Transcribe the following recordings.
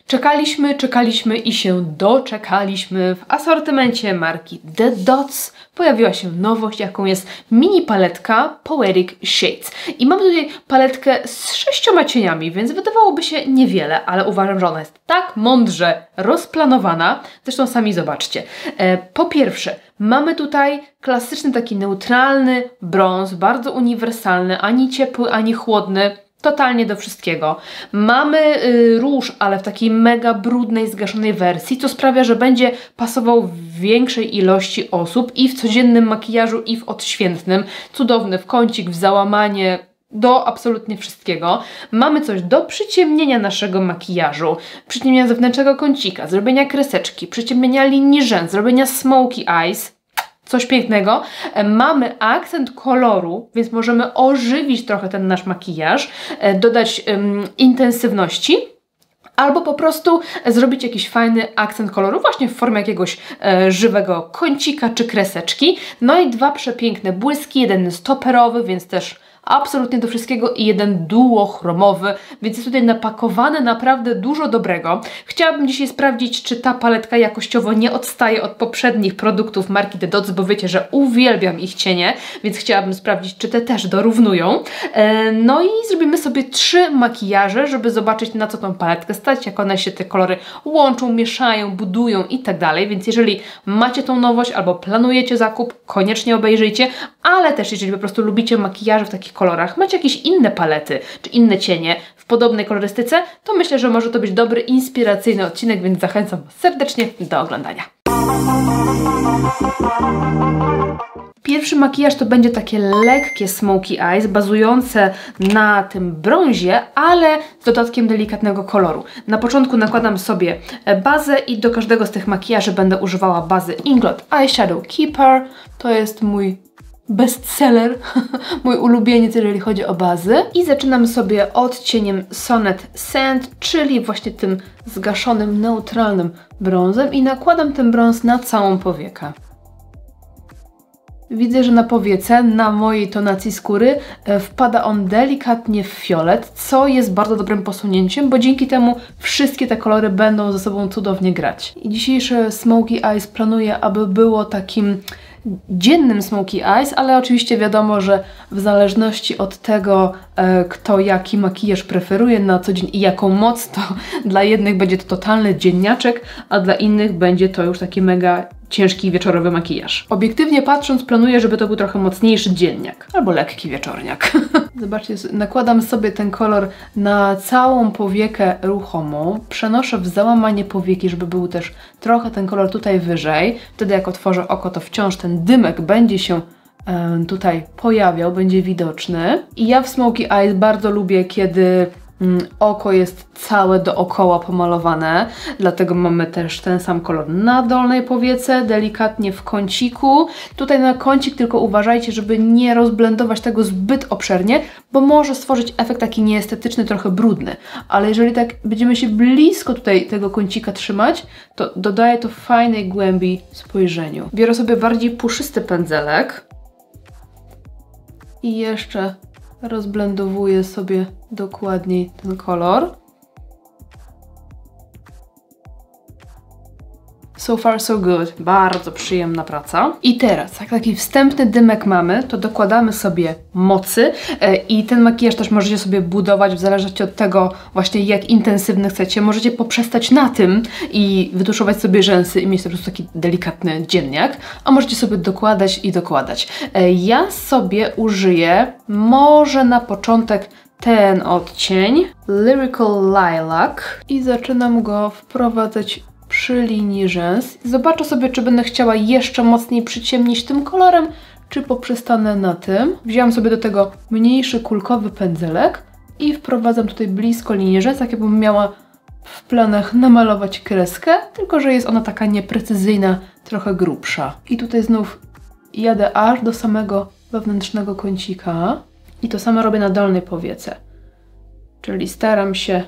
Czekaliśmy i się doczekaliśmy. W asortymencie marki The Dots pojawiła się nowość, jaką jest mini paletka Poetic Shades. I mamy tutaj paletkę z 6 cieniami, więc wydawałoby się niewiele, ale uważam, że ona jest tak mądrze rozplanowana. Zresztą sami zobaczcie. Po pierwsze, mamy tutaj klasyczny taki neutralny brąz, bardzo uniwersalny, ani ciepły, ani chłodny. Totalnie do wszystkiego. Mamy róż, ale w takiej mega brudnej, zgaszonej wersji, co sprawia, że będzie pasował w większej ilości osób i w codziennym makijażu, i w odświętnym. Cudowny w kącik, w załamanie, do absolutnie wszystkiego. Mamy coś do przyciemnienia naszego makijażu, przyciemnienia zewnętrznego kącika, zrobienia kreseczki, przyciemnienia linii rzęs, zrobienia smoky eyes. Coś pięknego. Mamy akcent koloru, więc możemy ożywić trochę ten nasz makijaż, dodać intensywności, albo po prostu zrobić jakiś fajny akcent koloru właśnie w formie jakiegoś żywego kącika czy kreseczki. No i 2 przepiękne błyski, jeden stoperowy, więc też absolutnie do wszystkiego i jeden duochromowy, więc jest tutaj napakowane naprawdę dużo dobrego. Chciałabym dzisiaj sprawdzić, czy ta paletka jakościowo nie odstaje od poprzednich produktów marki The Dots, bo wiecie, że uwielbiam ich cienie, więc chciałabym sprawdzić, czy te też dorównują. No i zrobimy sobie 3 makijaże, żeby zobaczyć, na co tą paletkę stać, jak one się te kolory łączą, mieszają, budują i tak dalej, więc jeżeli macie tą nowość albo planujecie zakup, koniecznie obejrzyjcie, ale też jeżeli po prostu lubicie makijaże w takich kolorach, macie jakieś inne palety czy inne cienie w podobnej kolorystyce, to myślę, że może to być dobry, inspiracyjny odcinek, więc zachęcam serdecznie do oglądania. Pierwszy makijaż to będzie takie lekkie smoky eyes, bazujące na tym brązie, ale z dodatkiem delikatnego koloru. Na początku nakładam sobie bazę i do każdego z tych makijaży będę używała bazy Inglot Eyeshadow Keeper. To jest mój bestseller, mój ulubieniec, jeżeli chodzi o bazy. I zaczynam sobie odcieniem Sonnet Sand, czyli właśnie tym zgaszonym, neutralnym brązem i nakładam ten brąz na całą powiekę. Widzę, że na powiece, na mojej tonacji skóry wpada on delikatnie w fiolet, co jest bardzo dobrym posunięciem, bo dzięki temu wszystkie te kolory będą ze sobą cudownie grać. I dzisiejsze Smoky Eyes planuję, aby było takim dziennym Smoky Eyes, ale oczywiście wiadomo, że w zależności od tego, kto jaki makijaż preferuje na co dzień i jaką moc, to dla jednych będzie to totalny dzienniaczek, a dla innych będzie to już taki mega ciężki wieczorowy makijaż. Obiektywnie patrząc, planuję, żeby to był trochę mocniejszy dzienniak albo lekki wieczorniak. Zobaczcie, nakładam sobie ten kolor na całą powiekę ruchomą, przenoszę w załamanie powieki, żeby był też trochę ten kolor tutaj wyżej. Wtedy jak otworzę oko, to wciąż ten dymek będzie się tutaj pojawiał, będzie widoczny. I ja w Smoky Eyes bardzo lubię, kiedy oko jest całe dookoła pomalowane, dlatego mamy też ten sam kolor na dolnej powiece, delikatnie w kąciku. Tutaj na kącik tylko uważajcie, żeby nie rozblendować tego zbyt obszernie, bo może stworzyć efekt taki nieestetyczny, trochę brudny. Ale jeżeli tak będziemy się blisko tutaj tego kącika trzymać, to dodaje to fajnej głębi spojrzeniu. Biorę sobie bardziej puszysty pędzelek i jeszcze rozblendowuję sobie dokładniej ten kolor. So far so good. Bardzo przyjemna praca. I teraz, jak taki wstępny dymek mamy, to dokładamy sobie mocy i ten makijaż też możecie sobie budować w zależności od tego właśnie jak intensywny chcecie. Możecie poprzestać na tym i wytuszować sobie rzęsy i mieć po prostu taki delikatny dzienniak, a możecie sobie dokładać i dokładać. Ja sobie użyję może na początek ten odcień Lyrical Lilac i zaczynam go wprowadzać przy linii rzęs. Zobaczę sobie, czy będę chciała jeszcze mocniej przyciemnić tym kolorem, czy poprzestanę na tym. Wzięłam sobie do tego mniejszy kulkowy pędzelek i wprowadzam tutaj blisko linii rzęs, tak jakbym miała w planach namalować kreskę, tylko że jest ona taka nieprecyzyjna, trochę grubsza. I tutaj znów jadę aż do samego wewnętrznego kącika i to samo robię na dolnej powiece. Czyli staram się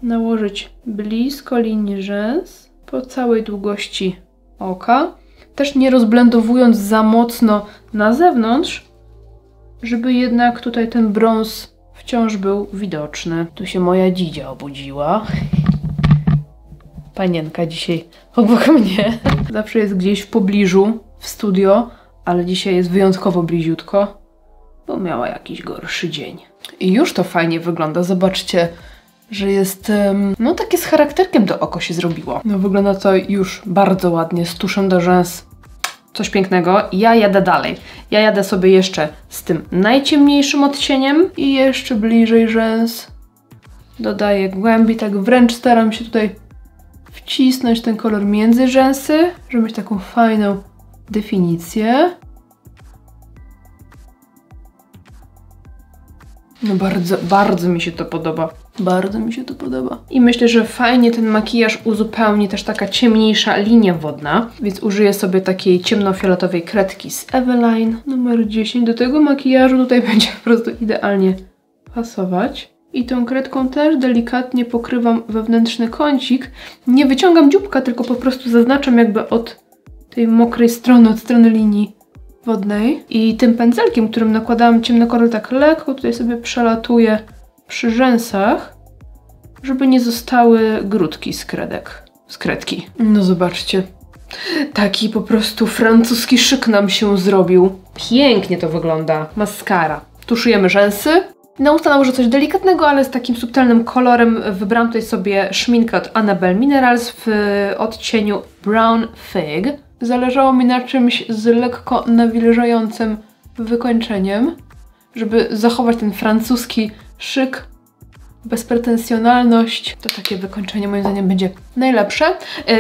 nałożyć blisko linii rzęs po całej długości oka, też nie rozblendowując za mocno na zewnątrz, żeby jednak tutaj ten brąz wciąż był widoczny. Tu się moja dzidzia obudziła. Panienka dzisiaj obok mnie. Zawsze jest gdzieś w pobliżu, w studio, ale dzisiaj jest wyjątkowo bliziutko, bo miała jakiś gorszy dzień. I już to fajnie wygląda. Zobaczcie, że jest, no takie z charakterkiem to oko się zrobiło. No wygląda to już bardzo ładnie, z tuszem do rzęs. Coś pięknego. Ja jadę dalej. Ja jadę sobie jeszcze z tym najciemniejszym odcieniem i jeszcze bliżej rzęs dodaję głębi. Tak wręcz staram się tutaj wcisnąć ten kolor między rzęsy, żeby mieć taką fajną definicję. No bardzo mi się to podoba. Bardzo mi się to podoba. I myślę, że fajnie ten makijaż uzupełni też taka ciemniejsza linia wodna, więc użyję sobie takiej ciemnofioletowej kredki z Eveline numer 10. Do tego makijażu tutaj będzie po prostu idealnie pasować. I tą kredką też delikatnie pokrywam wewnętrzny kącik. Nie wyciągam dzióbka, tylko po prostu zaznaczam jakby od tej mokrej strony, od strony linii wodnej. I tym pędzelkiem, którym nakładałam ciemny kolor, tak lekko tutaj sobie przelatuję przy rzęsach, żeby nie zostały grudki z kredki. No zobaczcie, taki po prostu francuski szyk nam się zrobił. Pięknie to wygląda. Maskara. Tuszujemy rzęsy. Na usta nałożę coś delikatnego, ale z takim subtelnym kolorem. Wybrałam tutaj sobie szminkę od Annabelle Minerals w odcieniu Brown Fig. Zależało mi na czymś z lekko nawilżającym wykończeniem, żeby zachować ten francuski szyk, bezpretensjonalność. To takie wykończenie moim zdaniem będzie najlepsze.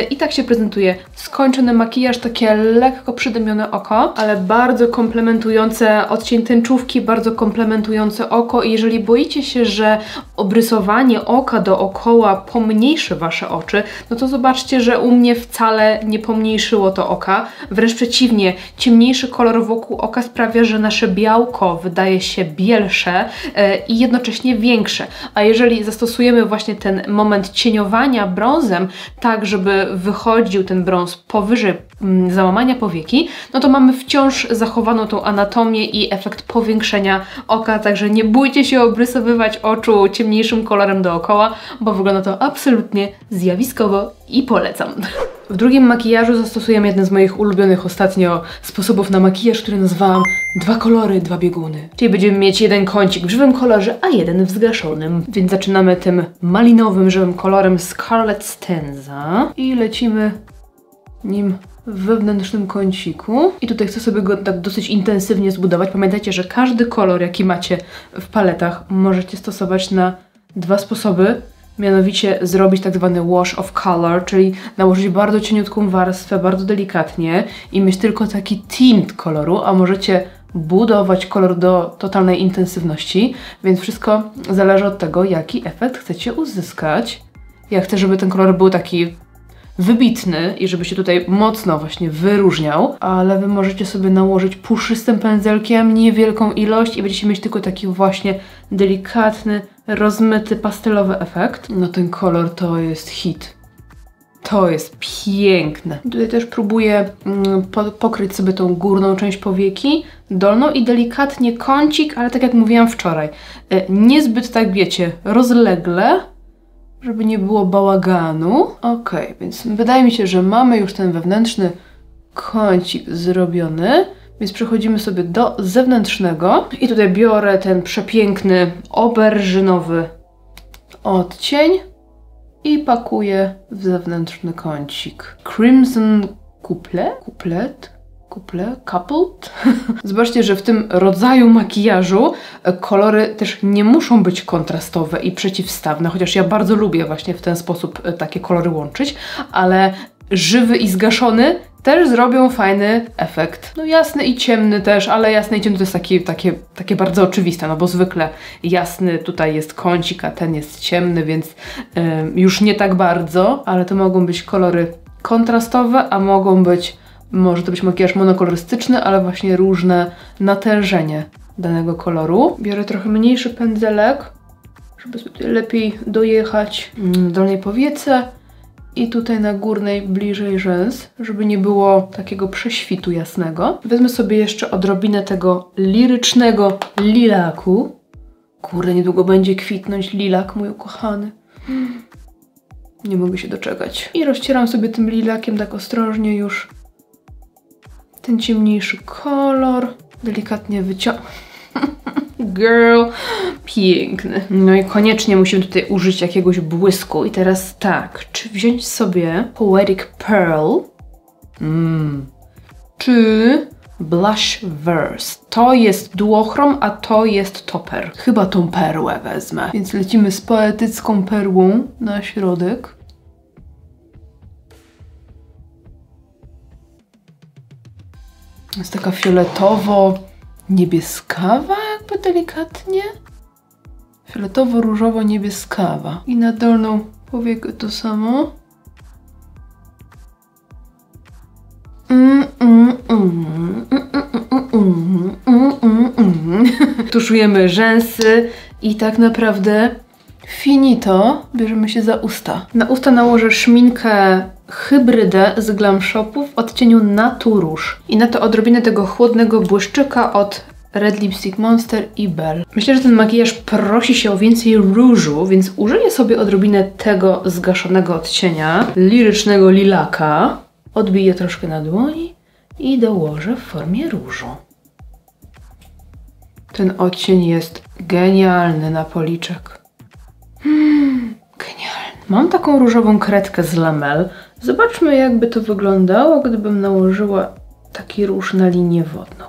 I tak się prezentuje skończony makijaż, takie lekko przydymione oko, ale bardzo komplementujące odcień tęczówki, bardzo komplementujące oko. I jeżeli boicie się, że obrysowanie oka dookoła pomniejszy wasze oczy, no to zobaczcie, że u mnie wcale nie pomniejszyło to oka. Wręcz przeciwnie, ciemniejszy kolor wokół oka sprawia, że nasze białko wydaje się bielsze i jednocześnie większe. A jeżeli zastosujemy właśnie ten moment cieniowania brązem, tak żeby wychodził ten brąz powyżej załamania powieki, no to mamy wciąż zachowaną tą anatomię i efekt powiększenia oka, także nie bójcie się obrysowywać oczu ciemniejszym kolorem dookoła, bo wygląda to absolutnie zjawiskowo i polecam. W drugim makijażu zastosujemy jeden z moich ulubionych ostatnio sposobów na makijaż, który nazwałam 2 kolory, 2 bieguny. Czyli będziemy mieć jeden kącik w żywym kolorze, a jeden w zgaszonym. Więc zaczynamy tym malinowym, żywym kolorem Scarlet Stenza i lecimy nim w wewnętrznym kąciku. I tutaj chcę sobie go tak dosyć intensywnie zbudować. Pamiętajcie, że każdy kolor, jaki macie w paletach, możecie stosować na 2 sposoby. Mianowicie zrobić tak zwany wash of color, czyli nałożyć bardzo cieniutką warstwę, bardzo delikatnie i mieć tylko taki tint koloru, a możecie budować kolor do totalnej intensywności, więc wszystko zależy od tego, jaki efekt chcecie uzyskać. Ja chcę, żeby ten kolor był taki wybitny i żeby się tutaj mocno właśnie wyróżniał, ale wy możecie sobie nałożyć puszystym pędzelkiem niewielką ilość i będziecie mieć tylko taki właśnie delikatny, rozmyty, pastelowy efekt. No ten kolor to jest hit. To jest piękne. Tutaj też próbuję pokryć sobie tą górną część powieki, dolną i delikatnie kącik, ale tak jak mówiłam wczoraj, niezbyt tak wiecie, rozlegle, żeby nie było bałaganu. Ok, więc wydaje mi się, że mamy już ten wewnętrzny kącik zrobiony, więc przechodzimy sobie do zewnętrznego i tutaj biorę ten przepiękny oberżynowy odcień i pakuję w zewnętrzny kącik. Crimson Coupled? Zobaczcie, że w tym rodzaju makijażu kolory też nie muszą być kontrastowe i przeciwstawne, chociaż ja bardzo lubię właśnie w ten sposób takie kolory łączyć, ale żywy i zgaszony też zrobią fajny efekt. No jasny i ciemny też, ale jasny i ciemny to jest takie bardzo oczywiste, no bo zwykle jasny tutaj jest kącik, a ten jest ciemny, więc już nie tak bardzo, ale to mogą być kolory kontrastowe, a może to być makijaż monokolorystyczny, ale właśnie różne natężenie danego koloru. Biorę trochę mniejszy pędzelek, żeby sobie lepiej dojechać w dolnej powiece i tutaj na górnej bliżej rzęs, żeby nie było takiego prześwitu jasnego. Wezmę sobie jeszcze odrobinę tego lirycznego lilaku Kurde, niedługo będzie kwitnąć lilak, mój ukochany. Nie mogę się doczekać. I rozcieram sobie tym lilakiem tak ostrożnie już ten ciemniejszy kolor. Delikatnie wyciągam. Girl, piękny. No i koniecznie musimy tutaj użyć jakiegoś błysku. I teraz tak, czy wziąć sobie Poetic Pearl? Czy Blush Verse? To jest duochrom, a to jest topper. Chyba tą perłę wezmę. Więc lecimy z poetycką perłą na środek. Jest taka fioletowo-niebieskawa, jakby delikatnie. Fioletowo-różowo-niebieskawa. I na dolną powiekę to samo. Tuszujemy rzęsy i tak naprawdę finito bierzemy się za usta. Na usta nałożę szminkę hybrydę z Glam Shopu w odcieniu Naturouge. I na to odrobinę tego chłodnego błyszczyka od Red Lipstick Monster i Belle. Myślę, że ten makijaż prosi się o więcej różu, więc użyję sobie odrobinę tego zgaszonego odcienia lirycznego lilaka. Odbiję troszkę na dłoni i dołożę w formie różu. Ten odcień jest genialny na policzek. Genialny. Mam taką różową kredkę z Lamel. Zobaczmy, jakby to wyglądało, gdybym nałożyła taki róż na linię wodną.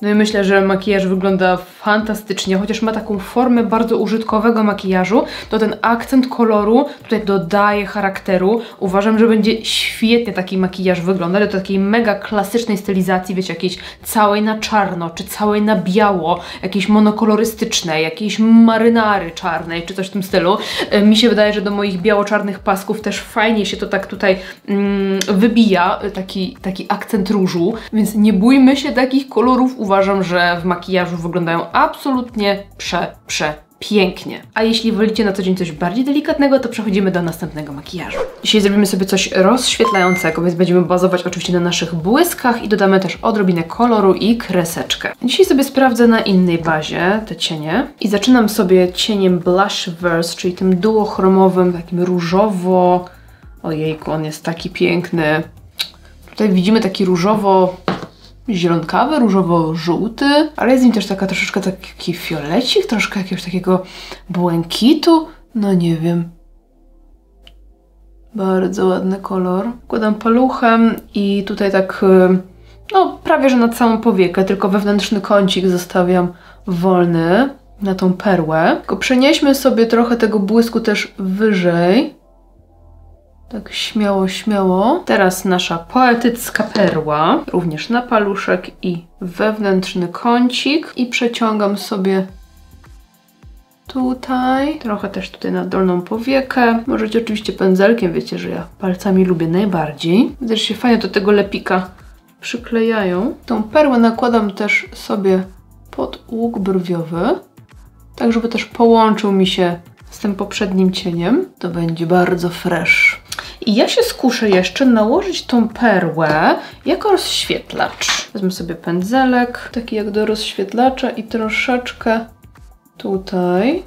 No i myślę, że makijaż wygląda fantastycznie, chociaż ma taką formę bardzo użytkowego makijażu, to ten akcent koloru tutaj dodaje charakteru. Uważam, że będzie świetnie taki makijaż wyglądać do takiej mega klasycznej stylizacji, wiecie, jakiejś całej na czarno, czy całej na biało, jakiejś monokolorystycznej, jakiejś marynary czarnej, czy coś w tym stylu. Mi się wydaje, że do moich biało-czarnych pasków też fajnie się to tak tutaj wybija, taki akcent różu, więc nie bójmy się takich kolorów. Uważam, że w makijażu wyglądają absolutnie pięknie. A jeśli wolicie na co dzień coś bardziej delikatnego, to przechodzimy do następnego makijażu. Dzisiaj zrobimy sobie coś rozświetlającego, więc będziemy bazować oczywiście na naszych błyskach i dodamy też odrobinę koloru i kreseczkę. Dzisiaj sobie sprawdzę na innej bazie te cienie i zaczynam sobie cieniem Blush Verse, czyli tym duochromowym, takim różowo... Ojejku, on jest taki piękny. Tutaj widzimy taki różowo... zielonkawy, różowo-żółty, ale jest w nim też troszeczkę taki fiolecik, troszkę jakiegoś takiego błękitu, no nie wiem. Bardzo ładny kolor. Wkładam paluchem i tutaj tak, no prawie że na całą powiekę, tylko wewnętrzny kącik zostawiam wolny na tą perłę. Tylko przenieśmy sobie trochę tego błysku też wyżej. Tak śmiało, śmiało. Teraz nasza poetycka perła, również na paluszek i wewnętrzny kącik. I przeciągam sobie tutaj, trochę też tutaj na dolną powiekę. Możecie oczywiście pędzelkiem, wiecie, że ja palcami lubię najbardziej. Widzę, że się fajnie do tego lepika przyklejają. Tą perłę nakładam też sobie pod łuk brwiowy, tak żeby też połączył mi się z tym poprzednim cieniem. To będzie bardzo fresh. I ja się skuszę jeszcze nałożyć tą perłę jako rozświetlacz. Wezmę sobie pędzelek, taki jak do rozświetlacza i troszeczkę tutaj.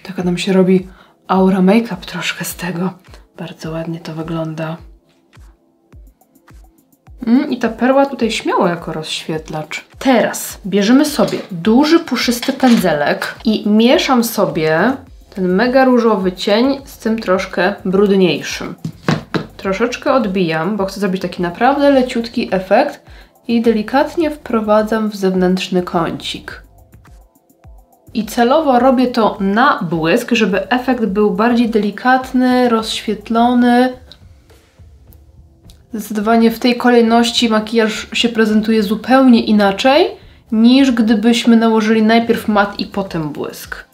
Taka nam się robi aura make-up troszkę z tego. Bardzo ładnie to wygląda. I ta perła tutaj śmiało jako rozświetlacz. Teraz bierzemy sobie duży, puszysty pędzelek i mieszam sobie ten mega różowy cień z tym troszkę brudniejszym. Troszeczkę odbijam, bo chcę zrobić taki naprawdę leciutki efekt i delikatnie wprowadzam w zewnętrzny kącik. I celowo robię to na błysk, żeby efekt był bardziej delikatny, rozświetlony. Zdecydowanie w tej kolejności makijaż się prezentuje zupełnie inaczej, niż gdybyśmy nałożyli najpierw mat i potem błysk.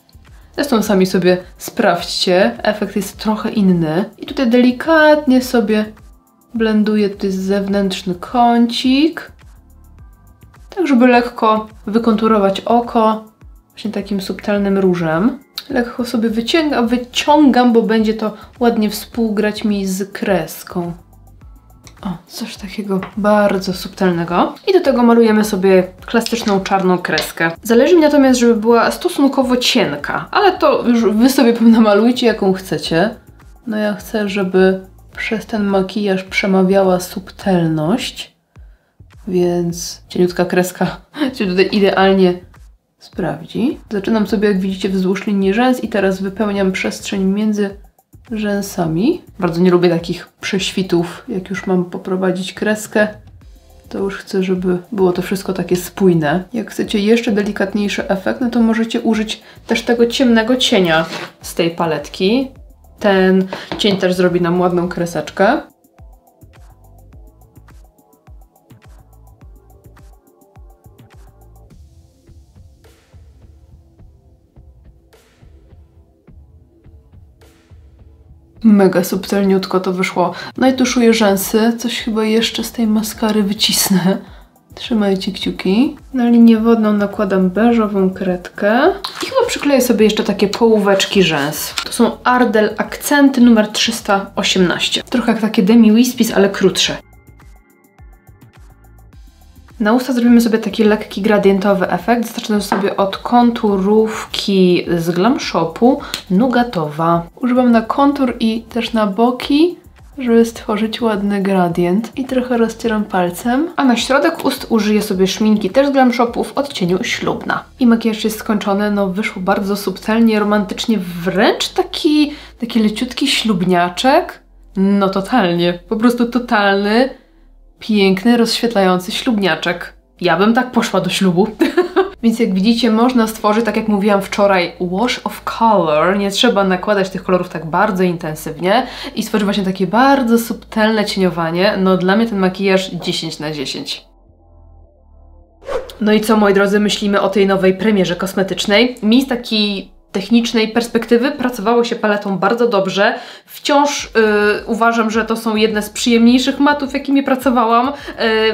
Zresztą sami sobie sprawdźcie, efekt jest trochę inny. I tutaj delikatnie sobie blenduję tutaj zewnętrzny kącik, tak żeby lekko wykonturować oko właśnie takim subtelnym różem. lekko sobie wyciągam, bo będzie to ładnie współgrać mi z kreską. O, coś takiego bardzo subtelnego. I do tego malujemy sobie klasyczną czarną kreskę. Zależy mi natomiast, żeby była stosunkowo cienka, ale to już wy sobie namalujcie jaką chcecie. No ja chcę, żeby przez ten makijaż przemawiała subtelność, więc cieniutka kreska się tutaj idealnie sprawdzi. Zaczynam sobie, jak widzicie, wzdłuż linii rzęs i teraz wypełniam przestrzeń między rzęsami. Bardzo nie lubię takich prześwitów. Jak już mam poprowadzić kreskę, to już chcę, żeby było to wszystko takie spójne. Jak chcecie jeszcze delikatniejszy efekt, no to możecie użyć też tego ciemnego cienia z tej paletki. Ten cień też zrobi nam ładną kreseczkę. Mega subtelniutko to wyszło. No i tuszuję rzęsy. Coś chyba jeszcze z tej maskary wycisnę. Trzymajcie kciuki. Na linię wodną nakładam beżową kredkę. I chyba przykleję sobie jeszcze takie połóweczki rzęs. To są Ardell Akcenty numer 318. Trochę jak takie Demi Wispies, ale krótsze. Na usta zrobimy sobie taki lekki gradientowy efekt. Zacznę sobie od konturówki z Glam Shopu Nugatowa. Używam na kontur i też na boki, żeby stworzyć ładny gradient. I trochę rozcieram palcem. A na środek ust użyję sobie szminki też z Glam Shopu w odcieniu Ślubna. I makijaż jest skończony. No wyszło bardzo subtelnie, romantycznie, wręcz taki leciutki ślubniaczek. No totalnie, po prostu totalny, piękny, rozświetlający ślubniaczek. Ja bym tak poszła do ślubu. Więc jak widzicie, można stworzyć, tak jak mówiłam wczoraj, wash of color. Nie trzeba nakładać tych kolorów tak bardzo intensywnie i stworzyć właśnie takie bardzo subtelne cieniowanie. No dla mnie ten makijaż 10 na 10. No i co, moi drodzy, myślimy o tej nowej premierze kosmetycznej? Mi z takiej technicznej perspektywy pracowało się paletą bardzo dobrze. Wciąż uważam, że to są jedne z przyjemniejszych matów, jakimi pracowałam.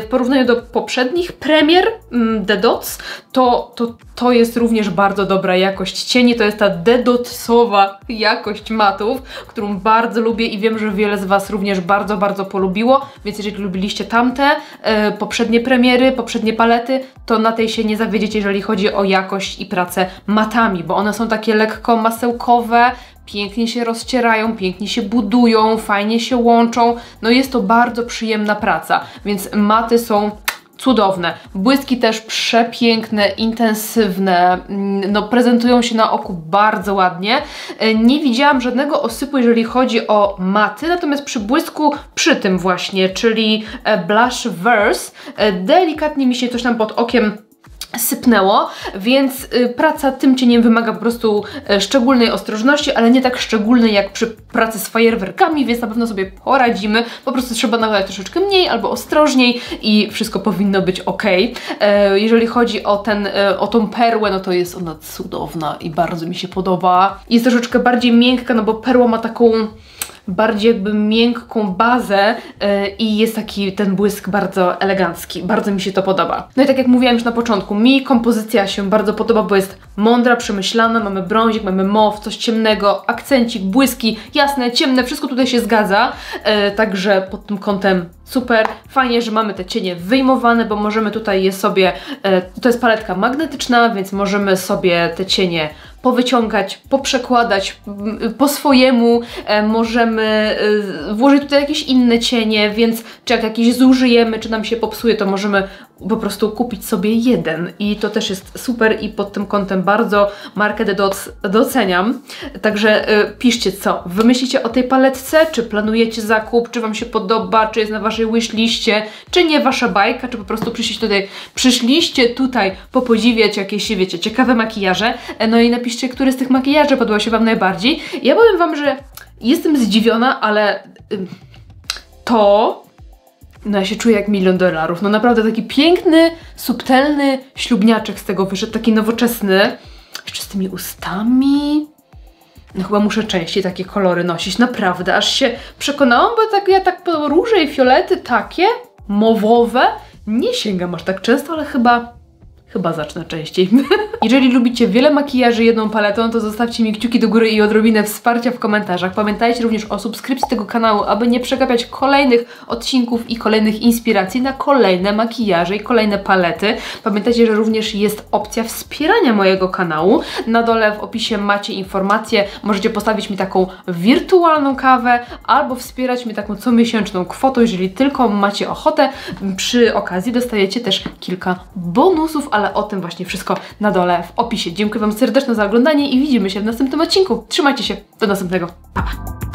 W porównaniu do poprzednich premier The Dots, to jest również bardzo dobra jakość cieni. To jest ta The Dotsowa jakość matów, którą bardzo lubię i wiem, że wiele z Was również bardzo, bardzo polubiło. Więc jeżeli lubiliście tamte poprzednie premiery, poprzednie palety, to na tej się nie zawiedziecie, jeżeli chodzi o jakość i pracę matami, bo one są takie lekko masełkowe, pięknie się rozcierają, pięknie się budują, fajnie się łączą. No jest to bardzo przyjemna praca, więc maty są cudowne. Błyski też przepiękne, intensywne, no prezentują się na oku bardzo ładnie. Nie widziałam żadnego osypu, jeżeli chodzi o maty, natomiast przy błysku, przy tym właśnie, czyli Blush Verse, delikatnie mi się coś tam pod okiem sypnęło, więc praca tym cieniem wymaga po prostu szczególnej ostrożności, ale nie tak szczególnej jak przy pracy z fajerwerkami, więc na pewno sobie poradzimy. Po prostu trzeba nakładać troszeczkę mniej albo ostrożniej i wszystko powinno być ok. Jeżeli chodzi o tą perłę, no to jest ona cudowna i bardzo mi się podoba. Jest troszeczkę bardziej miękka, no bo perła ma taką bardziej jakby miękką bazę i jest taki ten błysk bardzo elegancki. Bardzo mi się to podoba. No i tak jak mówiłam już na początku, mi kompozycja się bardzo podoba, bo jest mądra, przemyślana, mamy brązik, mamy mauve, coś ciemnego, akcencik, błyski, jasne, ciemne, wszystko tutaj się zgadza. Także pod tym kątem super. Fajnie, że mamy te cienie wyjmowane, bo możemy tutaj je sobie, to jest paletka magnetyczna, więc możemy sobie te cienie powyciągać, poprzekładać po swojemu, możemy włożyć tutaj jakieś inne cienie, więc czy jak jakieś zużyjemy, czy nam się popsuje, to możemy po prostu kupić sobie jeden i to też jest super i pod tym kątem bardzo markę The Dots doceniam. Także piszcie, co wy myślicie o tej paletce, czy planujecie zakup, czy Wam się podoba, czy jest na Waszej wishliście, czy nie Wasza bajka, czy po prostu przyszliście tutaj popodziwiać jakieś, wiecie, ciekawe makijaże. No i napiszcie, który z tych makijaży podobał się Wam najbardziej. Ja powiem Wam, że jestem zdziwiona, ale no ja się czuję jak $1 000 000. No naprawdę taki piękny, subtelny ślubniaczek z tego wyszedł, taki nowoczesny. Jeszcze z tymi ustami. No chyba muszę częściej takie kolory nosić, naprawdę. Aż się przekonałam, bo ja tak po róże i fiolety takie, mauve'owe, nie sięgam aż tak często, ale chyba Chyba zacznę częściej. Jeżeli lubicie wiele makijaży jedną paletą, to zostawcie mi kciuki do góry i odrobinę wsparcia w komentarzach. Pamiętajcie również o subskrypcji tego kanału, aby nie przegapiać kolejnych odcinków i kolejnych inspiracji na kolejne makijaże i kolejne palety. Pamiętajcie, że również jest opcja wspierania mojego kanału. Na dole w opisie macie informacje, możecie postawić mi taką wirtualną kawę albo wspierać mnie taką comiesięczną kwotą, jeżeli tylko macie ochotę. Przy okazji dostajecie też kilka bonusów, ale o tym właśnie wszystko na dole w opisie. Dziękuję Wam serdecznie za oglądanie i widzimy się w następnym odcinku. Trzymajcie się, do następnego. Pa, pa.